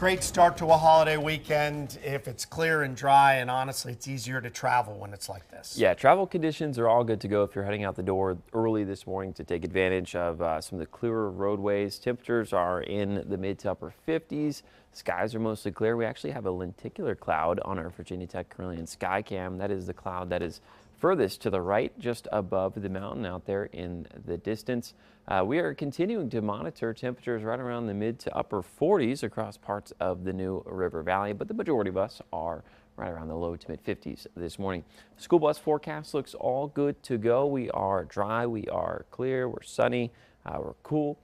Great start to a holiday weekend if it's clear and dry, and honestly, it's easier to travel when it's like this. Yeah, travel conditions are all good to go if you're heading out the door early this morning to take advantage of some of the clearer roadways. Temperatures are in the mid to upper 50s. Skies are mostly clear. We actually have a lenticular cloud on our Virginia Tech Carilion Skycam. That is the cloud that is furthest to the right, just above the mountain out there in the distance. We are continuing to monitor temperatures right around the mid to upper 40s across parts of the New River Valley, but the majority of us are right around the low to mid 50s this morning. School bus forecast looks all good to go. We are dry, we are clear, we're sunny, we're cool.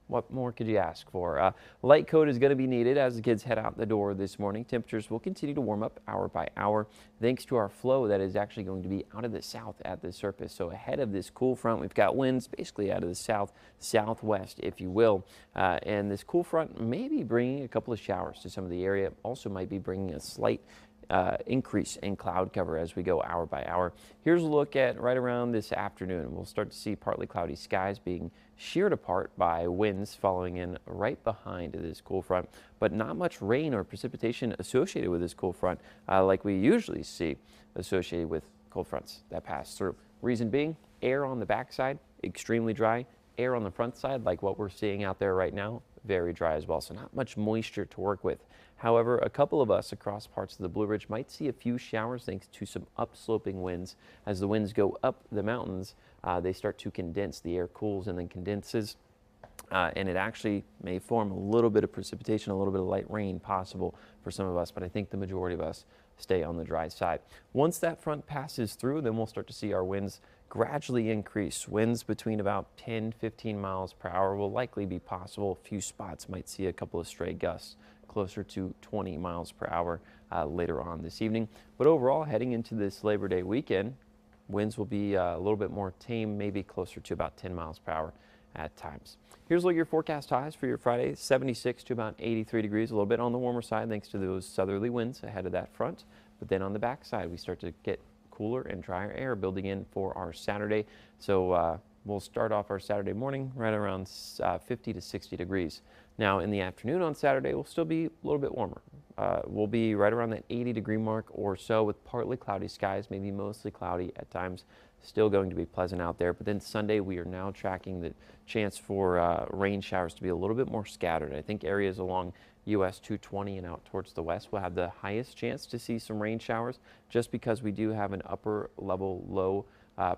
What more could you ask for? Light coat is going to be needed as the kids head out the door this morning. Temperatures will continue to warm up hour by hour thanks to our flow that is actually going to be out of the south at the surface. So ahead of this cool front, we've got winds basically out of the south, southwest, if you will. And this cool front may be bringing a couple of showers to some of the area. Also might be bringing a slight increase in cloud cover as we go hour by hour. Here's a look at right around this afternoon. We'll start to see partly cloudy skies being sheared apart by winds following in right behind this cool front, but not much rain or precipitation associated with this cool front like we usually see associated with cold fronts that pass through. Reason being, air on the backside, extremely dry. Air on the front side, like what we're seeing out there right now, very dry as well, so not much moisture to work with. However, a couple of us across parts of the Blue Ridge might see a few showers thanks to some upsloping winds. As the winds go up the mountains, they start to condense. The air cools and then condenses, and it actually may form a little bit of precipitation, a little bit of light rain possible for some of us, but I think the majority of us stay on the dry side. Once that front passes through, then we'll start to see our winds gradually increase. Winds between about 10-15 miles per hour will likely be possible. A few spots might see a couple of stray gusts closer to 20 miles per hour later on this evening. But overall, heading into this Labor Day weekend, winds will be a little bit more tame, maybe closer to about 10 miles per hour at times. Here's a look at your forecast highs for your Friday, 76 to about 83 degrees, a little bit on the warmer side thanks to those southerly winds ahead of that front. But then on the back side, we start to get cooler and drier air building in for our Saturday. So we'll start off our Saturday morning right around 50 to 60 degrees. Now in the afternoon on Saturday, we'll still be a little bit warmer. We'll be right around that 80-degree mark or so with partly cloudy skies, maybe mostly cloudy at times. Still going to be pleasant out there. But then Sunday, we are now tracking the chance for rain showers to be a little bit more scattered. I think areas along US 220 and out towards the west will have the highest chance to see some rain showers just because we do have an upper level low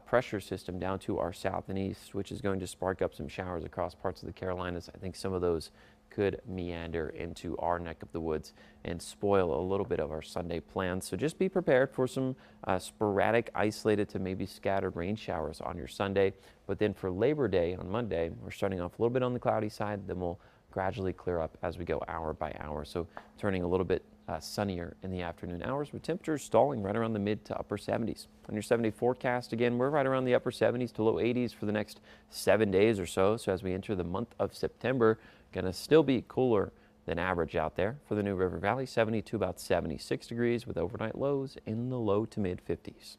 pressure system down to our south and east, which is going to spark up some showers across parts of the Carolinas. I think some of those could meander into our neck of the woods and spoil a little bit of our Sunday plans. So just be prepared for some sporadic, isolated to maybe scattered rain showers on your Sunday. But then for Labor Day on Monday, we're starting off a little bit on the cloudy side, then we'll gradually clear up as we go hour by hour. So turning a little bit sunnier in the afternoon hours with temperatures stalling right around the mid to upper 70s. On your 7-day forecast, again, we're right around the upper 70s to low 80s for the next 7 days or so. So as we enter the month of September, going to still be cooler than average out there for the New River Valley, 70 to about 76 degrees with overnight lows in the low to mid 50s.